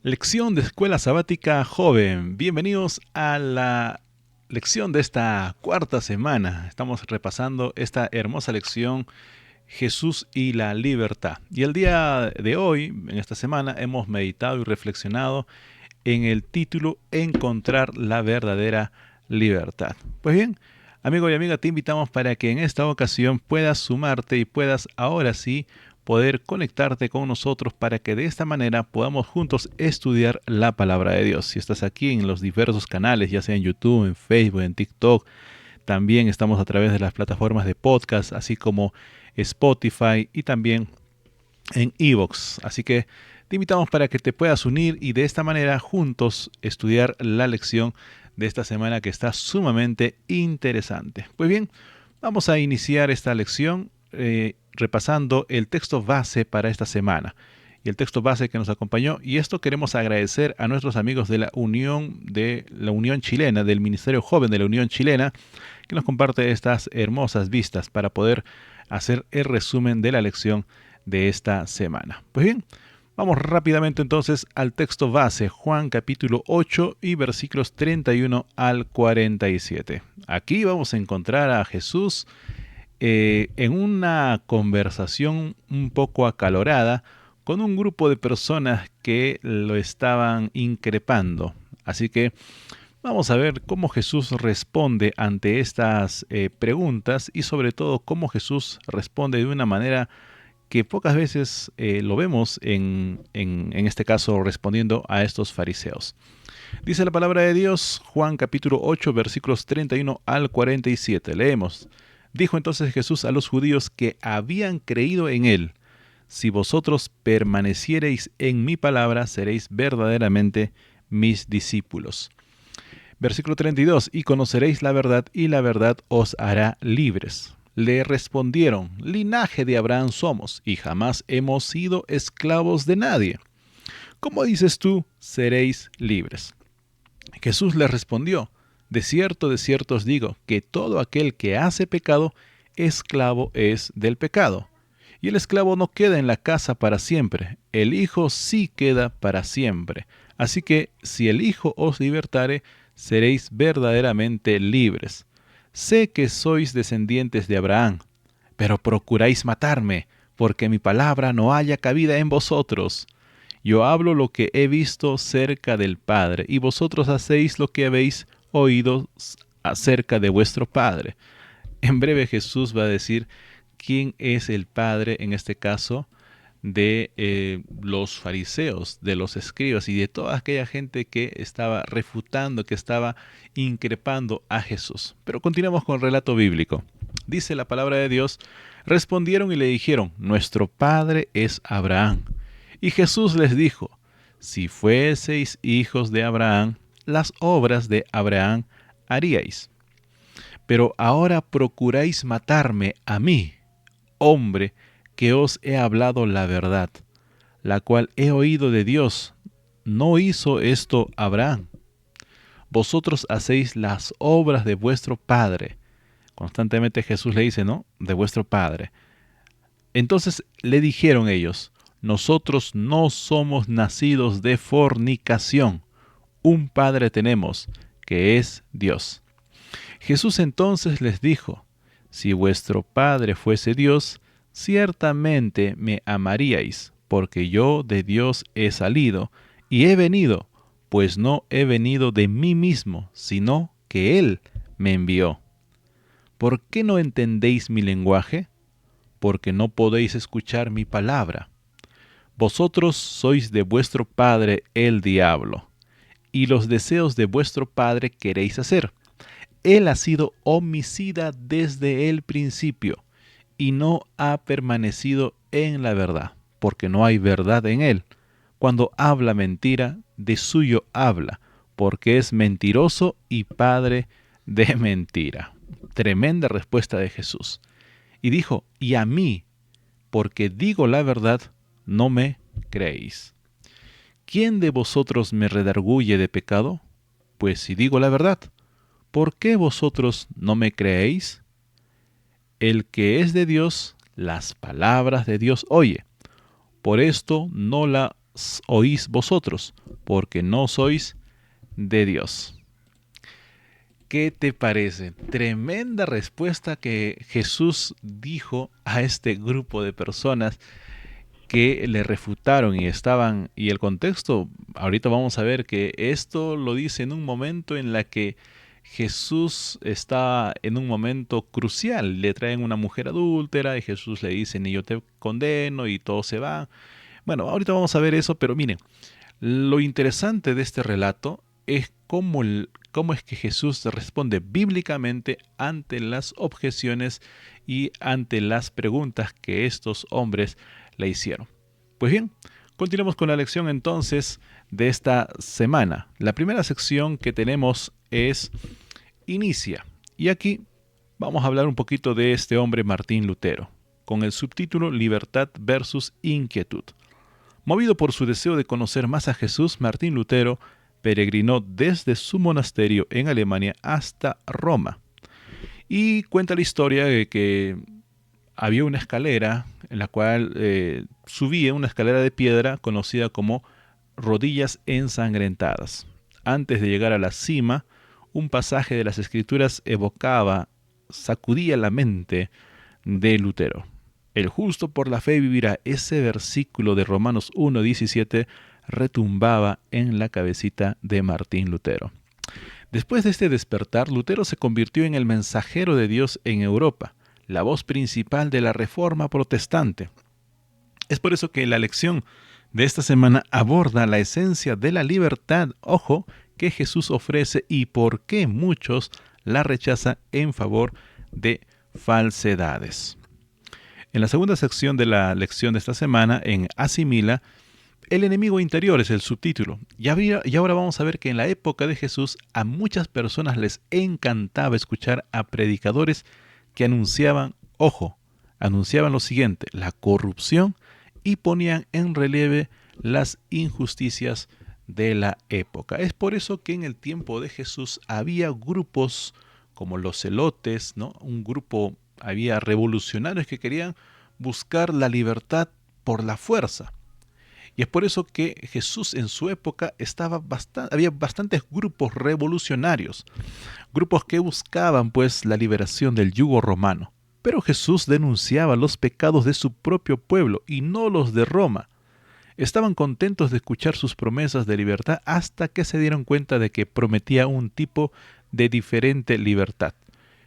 Lección de Escuela Sabática Joven. Bienvenidos a la lección de esta cuarta semana. Estamos repasando esta hermosa lección, Jesús y la libertad. Y el día de hoy, en esta semana, hemos meditado y reflexionado en el título Encontrar la verdadera libertad. Pues bien, amigo y amiga, te invitamos para que en esta ocasión puedas sumarte y puedas ahora sí poder conectarte con nosotros para que de esta manera podamos juntos estudiar la palabra de Dios. Si estás aquí en los diversos canales, ya sea en YouTube, en Facebook, en TikTok, también estamos a través de las plataformas de podcast, así como Spotify y también en iVoox. Así que te invitamos para que te puedas unir y de esta manera juntos estudiar la lección de esta semana que está sumamente interesante. Pues bien, vamos a iniciar esta lección repasando el texto base para esta semana. Y el texto base que nos acompañó, y esto queremos agradecer a nuestros amigos de la Unión Chilena, del Ministerio Joven de la Unión Chilena, que nos comparte estas hermosas vistas para poder hacer el resumen de la lección de esta semana. Pues bien, vamos rápidamente entonces al texto base, Juan capítulo 8 y versículos 31 al 47. Aquí vamos a encontrar a Jesús en una conversación un poco acalorada con un grupo de personas que lo estaban increpando. Así que vamos a ver cómo Jesús responde ante estas preguntas y sobre todo cómo Jesús responde de una manera que pocas veces lo vemos en este caso respondiendo a estos fariseos. Dice la palabra de Dios, Juan capítulo 8, versículos 31 al 47. Leemos. Dijo entonces Jesús a los judíos que habían creído en él: si vosotros permaneciereis en mi palabra, seréis verdaderamente mis discípulos. Versículo 32. Y conoceréis la verdad, y la verdad os hará libres. Le respondieron: linaje de Abraham somos, y jamás hemos sido esclavos de nadie. ¿Cómo dices tú, seréis libres? Jesús les respondió: de cierto os digo, que todo aquel que hace pecado, esclavo es del pecado. Y el esclavo no queda en la casa para siempre, el Hijo sí queda para siempre. Así que si el Hijo os libertare, seréis verdaderamente libres. Sé que sois descendientes de Abraham, pero procuráis matarme, porque mi palabra no haya cabida en vosotros. Yo hablo lo que he visto cerca del Padre, y vosotros hacéis lo que habéis oído acerca de vuestro Padre. En breve Jesús va a decir quién es el Padre, en este caso, de los fariseos, de los escribas y de toda aquella gente que estaba refutando, que estaba increpando a Jesús. Pero continuamos con el relato bíblico. Dice la palabra de Dios: respondieron y le dijeron: nuestro padre es Abraham. Y Jesús les dijo: si fueseis hijos de Abraham, las obras de Abraham haríais. Pero ahora procuráis matarme a mí, hombre, que os he hablado la verdad, la cual he oído de Dios. ¿No hizo esto Abraham? Vosotros hacéis las obras de vuestro padre. Constantemente Jesús le dice, ¿no? De vuestro padre. Entonces le dijeron ellos: nosotros no somos nacidos de fornicación. Un padre tenemos, que es Dios. Jesús entonces les dijo: si vuestro Padre fuese Dios, ciertamente me amaríais, porque yo de Dios he salido y he venido, pues no he venido de mí mismo, sino que Él me envió. ¿Por qué no entendéis mi lenguaje? Porque no podéis escuchar mi palabra. Vosotros sois de vuestro padre el diablo, y los deseos de vuestro padre queréis hacer. Él ha sido homicida desde el principio y no ha permanecido en la verdad, porque no hay verdad en él. Cuando habla mentira, de suyo habla, porque es mentiroso y padre de mentira. Tremenda respuesta de Jesús. Y dijo: y a mí, porque digo la verdad, no me creéis. ¿Quién de vosotros me redarguye de pecado? Pues si digo la verdad, ¿por qué vosotros no me creéis? El que es de Dios, las palabras de Dios oye. Por esto no las oís vosotros, porque no sois de Dios. ¿Qué te parece? Tremenda respuesta que Jesús dijo a este grupo de personas que le refutaron y el contexto, ahorita vamos a ver que esto lo dice en un momento en la que Jesús está en un momento crucial. Le traen una mujer adúltera y Jesús le dice, ni yo te condeno, y todo se va. Bueno, ahorita vamos a ver eso, pero miren, lo interesante de este relato es cómo es que Jesús responde bíblicamente ante las objeciones y ante las preguntas que estos hombres le hicieron. Pues bien, continuemos con la lección entonces de esta semana. La primera sección que tenemos es Inicia. Y aquí vamos a hablar un poquito de este hombre Martín Lutero, con el subtítulo Libertad versus Inquietud. Movido por su deseo de conocer más a Jesús, Martín Lutero peregrinó desde su monasterio en Alemania hasta Roma. Y cuenta la historia de que había una escalera en la cual subía una escalera de piedra conocida como rodillas ensangrentadas. Antes de llegar a la cima, un pasaje de las Escrituras sacudía la mente de Lutero. El justo por la fe vivirá. Ese versículo de Romanos 1:17 retumbaba en la cabecita de Martín Lutero. Después de este despertar, Lutero se convirtió en el mensajero de Dios en Europa, la voz principal de la Reforma protestante. Es por eso que la lección de esta semana aborda la esencia de la libertad, ojo, que Jesús ofrece y por qué muchos la rechazan en favor de falsedades. En la segunda sección de la lección de esta semana, en Asimila, el enemigo interior es el subtítulo. Y ahora vamos a ver que en la época de Jesús a muchas personas les encantaba escuchar a predicadores que anunciaban lo siguiente: la corrupción, y ponían en relieve las injusticias de la época. Es por eso que en el tiempo de Jesús había grupos como los celotes, ¿no? Había revolucionarios que querían buscar la libertad por la fuerza. Y es por eso que Jesús en su época había bastantes grupos revolucionarios, grupos que buscaban pues la liberación del yugo romano. Pero Jesús denunciaba los pecados de su propio pueblo y no los de Roma. Estaban contentos de escuchar sus promesas de libertad hasta que se dieron cuenta de que prometía un tipo de diferente libertad.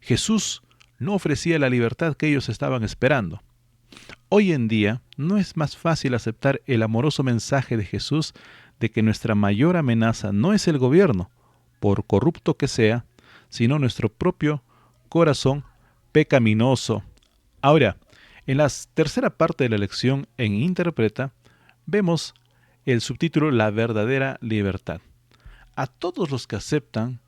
Jesús no ofrecía la libertad que ellos estaban esperando. Hoy en día no es más fácil aceptar el amoroso mensaje de Jesús de que nuestra mayor amenaza no es el gobierno, por corrupto que sea, sino nuestro propio corazón pecaminoso. Ahora, en la tercera parte de la lección en Interpreta, vemos el subtítulo La verdadera libertad. A todos los que aceptan,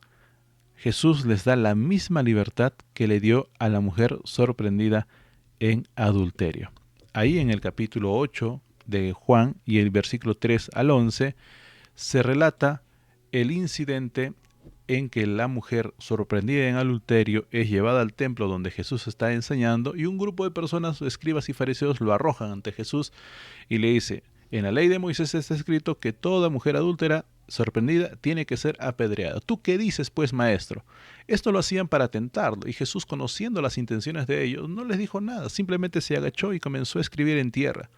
Jesús les da la misma libertad que le dio a la mujer sorprendida en adulterio. Ahí en el capítulo 8 de Juan y el versículo 3 al 11 se relata el incidente en que la mujer sorprendida en adulterio es llevada al templo donde Jesús está enseñando, y un grupo de personas, escribas y fariseos, lo arrojan ante Jesús y le dice: en la ley de Moisés está escrito que toda mujer adúltera sorprendida tiene que ser apedreada. ¿Tú qué dices, pues, maestro? Esto lo hacían para tentarlo, y Jesús, conociendo las intenciones de ellos, no les dijo nada, simplemente se agachó y comenzó a escribir en tierra.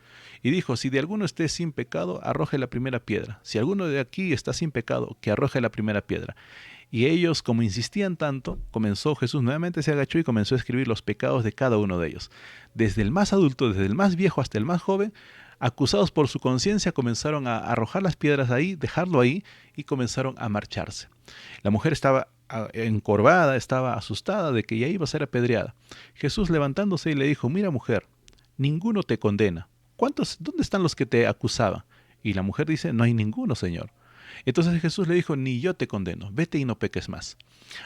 Y dijo: si de alguno esté sin pecado, arroje la primera piedra. Si alguno de aquí está sin pecado, que arroje la primera piedra. Y ellos, como insistían tanto, Jesús nuevamente se agachó y comenzó a escribir los pecados de cada uno de ellos. Desde el más adulto, desde el más viejo hasta el más joven, acusados por su conciencia, comenzaron a arrojar las piedras ahí, dejarlo ahí, y comenzaron a marcharse. La mujer estaba encorvada, estaba asustada de que ya iba a ser apedreada. Jesús, levantándose, y le dijo: mira, mujer, ninguno te condena. ¿Dónde están los que te acusaban? Y la mujer dice: no hay ninguno, Señor. Entonces Jesús le dijo: ni yo te condeno, vete y no peques más.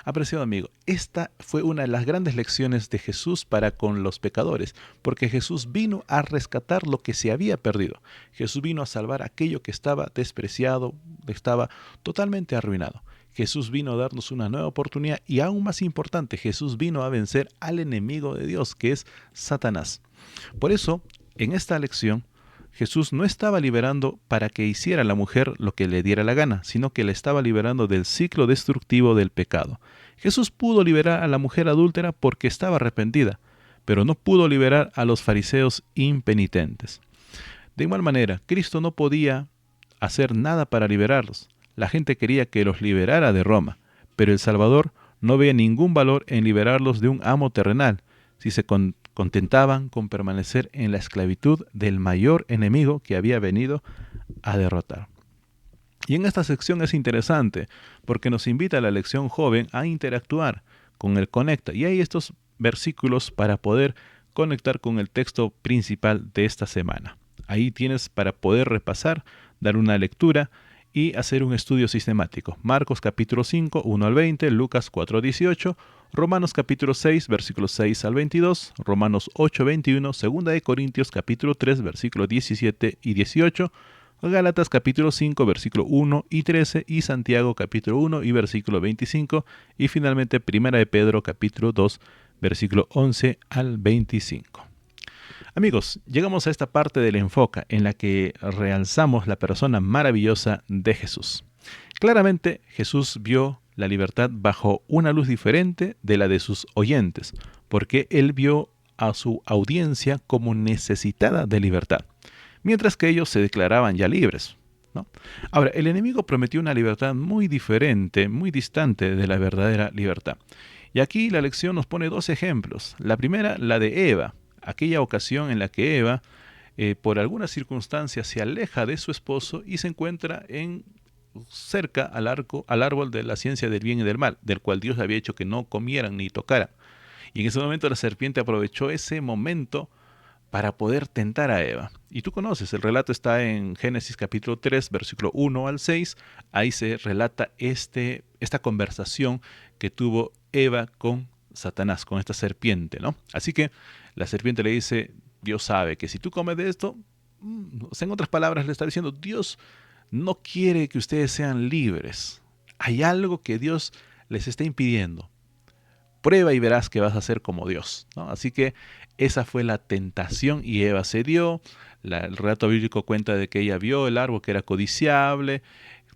Apreciado amigo, esta fue una de las grandes lecciones de Jesús para con los pecadores, porque Jesús vino a rescatar lo que se había perdido. Jesús vino a salvar aquello que estaba despreciado, estaba totalmente arruinado. Jesús vino a darnos una nueva oportunidad, y aún más importante, Jesús vino a vencer al enemigo de Dios, que es Satanás. Por eso, en esta lección, Jesús no estaba liberando para que hiciera a la mujer lo que le diera la gana, sino que le estaba liberando del ciclo destructivo del pecado. Jesús pudo liberar a la mujer adúltera porque estaba arrepentida, pero no pudo liberar a los fariseos impenitentes. De igual manera, Cristo no podía hacer nada para liberarlos. La gente quería que los liberara de Roma, pero el Salvador no veía ningún valor en liberarlos de un amo terrenal, si se contentaban con permanecer en la esclavitud del mayor enemigo que había venido a derrotar. Y en esta sección es interesante porque nos invita a la lección joven a interactuar con el Conecta. Y hay estos versículos para poder conectar con el texto principal de esta semana. Ahí tienes para poder repasar, dar una lectura y hacer un estudio sistemático. Marcos capítulo 5, 1 al 20, Lucas 4, 18, Romanos capítulo 6, versículos 6 al 22, Romanos 8, 21, 2 de Corintios capítulo 3, versículos 17 y 18, Gálatas capítulo 5, versículo 1 y 13, y Santiago capítulo 1 y versículo 25, y finalmente Primera de Pedro capítulo 2, versículo 11 al 25. Amigos, llegamos a esta parte del enfoque en la que realzamos la persona maravillosa de Jesús. Claramente, Jesús vio la libertad bajo una luz diferente de la de sus oyentes, porque él vio a su audiencia como necesitada de libertad, mientras que ellos se declaraban ya libres, ¿no? Ahora, el enemigo prometió una libertad muy diferente, muy distante de la verdadera libertad. Y aquí la lección nos pone dos ejemplos. La primera, la de Eva, aquella ocasión en la que Eva, por alguna circunstancia, se aleja de su esposo y se encuentra cerca al árbol de la ciencia del bien y del mal, del cual Dios había hecho que no comieran ni tocaran. Y en ese momento la serpiente aprovechó ese momento para poder tentar a Eva. Y tú conoces, el relato está en Génesis capítulo 3, versículo 1 al 6. Ahí se relata esta conversación que tuvo Eva con Satanás, con esta serpiente, ¿no? Así que la serpiente le dice, Dios sabe que si tú comes de esto, en otras palabras le está diciendo, Dios no quiere que ustedes sean libres. Hay algo que Dios les está impidiendo. Prueba y verás que vas a ser como Dios, ¿no? Así que esa fue la tentación y Eva cedió. El relato bíblico cuenta de que ella vio el árbol que era codiciable,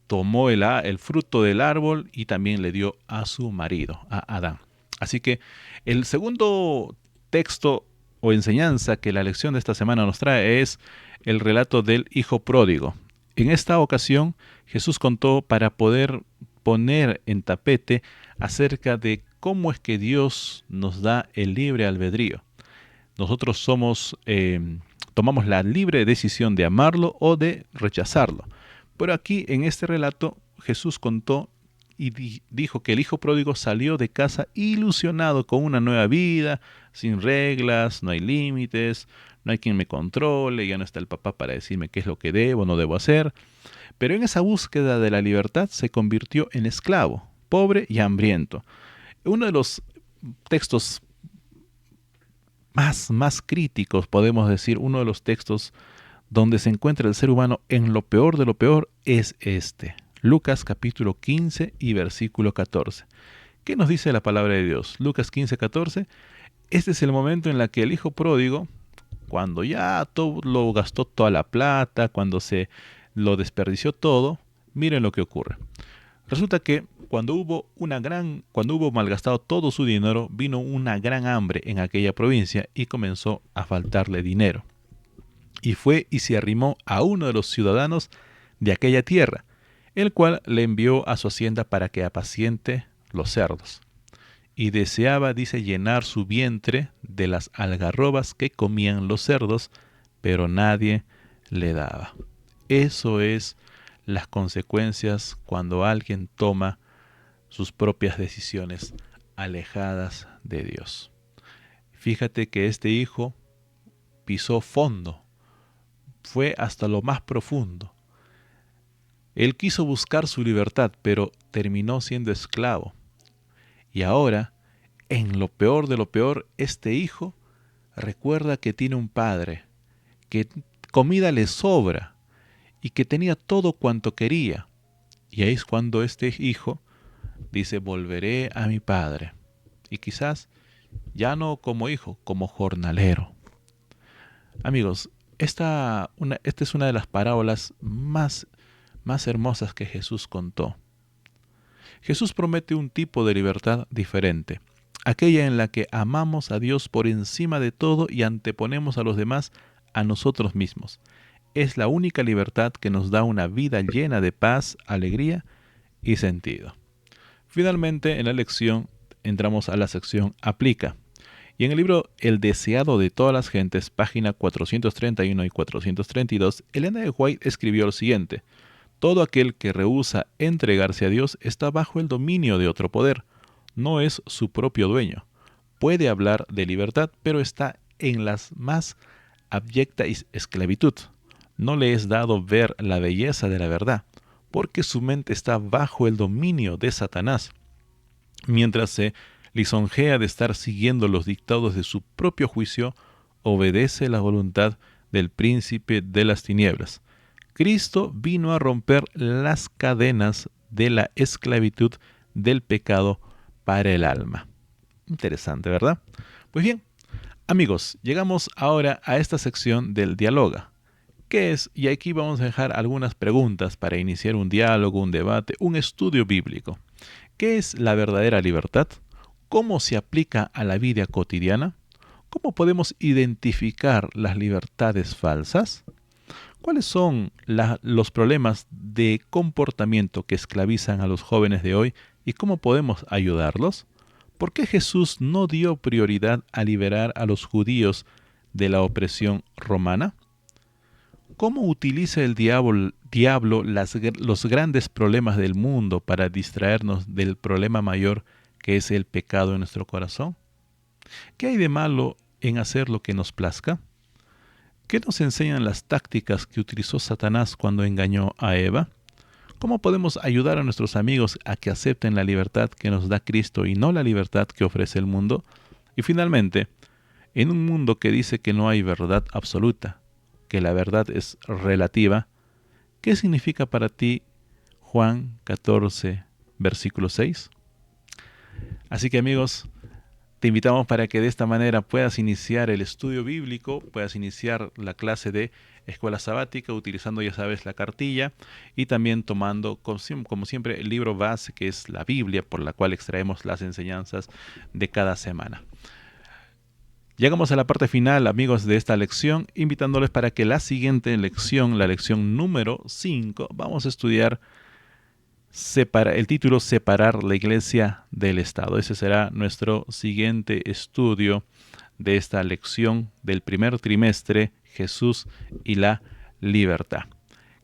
tomó el fruto del árbol y también le dio a su marido, a Adán. Así que el segundo texto o enseñanza que la lección de esta semana nos trae es el relato del hijo pródigo. En esta ocasión Jesús contó para poder poner en tapete acerca de cómo es que Dios nos da el libre albedrío. Nosotros tomamos la libre decisión de amarlo o de rechazarlo. Pero aquí en este relato Jesús contó y dijo que el hijo pródigo salió de casa ilusionado con una nueva vida, sin reglas, no hay límites, no hay quien me controle, ya no está el papá para decirme qué es lo que debo o no debo hacer. Pero en esa búsqueda de la libertad se convirtió en esclavo, pobre y hambriento. Uno de los textos más críticos, podemos decir, uno de los textos donde se encuentra el ser humano en lo peor de lo peor es este. Lucas capítulo 15 y versículo 14. ¿Qué nos dice la palabra de Dios? Lucas 15, 14. Este es el momento en el que el hijo pródigo, cuando ya todo lo gastó toda la plata, cuando se lo desperdició todo, miren lo que ocurre. Resulta que cuando hubo malgastado todo su dinero, vino una gran hambre en aquella provincia y comenzó a faltarle dinero. Y fue y se arrimó a uno de los ciudadanos de aquella tierra, el cual le envió a su hacienda para que apaciente los cerdos. Y deseaba, dice, llenar su vientre de las algarrobas que comían los cerdos, pero nadie le daba. Eso es las consecuencias cuando alguien toma sus propias decisiones alejadas de Dios. Fíjate que este hijo pisó fondo, fue hasta lo más profundo. Él quiso buscar su libertad, pero terminó siendo esclavo. Y ahora, en lo peor de lo peor, este hijo recuerda que tiene un padre, que comida le sobra y que tenía todo cuanto quería. Y ahí es cuando este hijo dice, volveré a mi padre. Y quizás ya no como hijo, como jornalero. Amigos, Esta es una de las parábolas más hermosas que Jesús contó. Jesús promete un tipo de libertad diferente, aquella en la que amamos a Dios por encima de todo y anteponemos a los demás a nosotros mismos. Es la única libertad que nos da una vida llena de paz, alegría y sentido. Finalmente, en la lección entramos a la sección Aplica. Y en el libro El deseado de todas las gentes, página 431 y 432, Elena de White escribió lo siguiente: todo aquel que rehúsa entregarse a Dios está bajo el dominio de otro poder. No es su propio dueño. Puede hablar de libertad, pero está en la más abyecta esclavitud. No le es dado ver la belleza de la verdad, porque su mente está bajo el dominio de Satanás, mientras se lisonjea de estar siguiendo los dictados de su propio juicio, obedece la voluntad del príncipe de las tinieblas. Cristo vino a romper las cadenas de la esclavitud del pecado para el alma. Interesante, ¿verdad? Pues bien, amigos, llegamos ahora a esta sección del dialoga. ¿Qué es? Y aquí vamos a dejar algunas preguntas para iniciar un diálogo, un debate, un estudio bíblico. ¿Qué es la verdadera libertad? ¿Cómo se aplica a la vida cotidiana? ¿Cómo podemos identificar las libertades falsas? ¿Cuáles son los problemas de comportamiento que esclavizan a los jóvenes de hoy y cómo podemos ayudarlos? ¿Por qué Jesús no dio prioridad a liberar a los judíos de la opresión romana? ¿Cómo utiliza el diablo los grandes problemas del mundo para distraernos del problema mayor que es el pecado en nuestro corazón? ¿Qué hay de malo en hacer lo que nos plazca? ¿Qué nos enseñan las tácticas que utilizó Satanás cuando engañó a Eva? ¿Cómo podemos ayudar a nuestros amigos a que acepten la libertad que nos da Cristo y no la libertad que ofrece el mundo? Y finalmente, en un mundo que dice que no hay verdad absoluta, que la verdad es relativa, ¿qué significa para ti Juan 14, versículo 6? Así que amigos, te invitamos para que de esta manera puedas iniciar el estudio bíblico, puedas iniciar la clase de escuela sabática utilizando, ya sabes, la cartilla y también tomando, como siempre, el libro base que es la Biblia, por la cual extraemos las enseñanzas de cada semana. Llegamos a la parte final, amigos, de esta lección, invitándoles para que la siguiente lección, la lección número 5, vamos a estudiar el título Separar la Iglesia del Estado. Ese será nuestro siguiente estudio de esta lección del primer trimestre, Jesús y la libertad.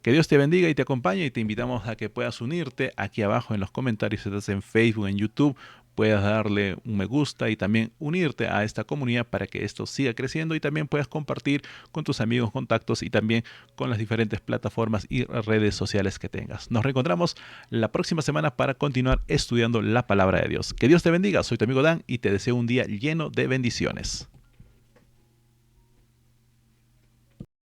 Que Dios te bendiga y te acompañe y te invitamos a que puedas unirte aquí abajo en los comentarios, si estás en Facebook, en YouTube, puedas darle un me gusta y también unirte a esta comunidad para que esto siga creciendo y también puedas compartir con tus amigos, contactos y también con las diferentes plataformas y redes sociales que tengas. Nos reencontramos la próxima semana para continuar estudiando la palabra de Dios. Que Dios te bendiga. Soy tu amigo Dan y te deseo un día lleno de bendiciones.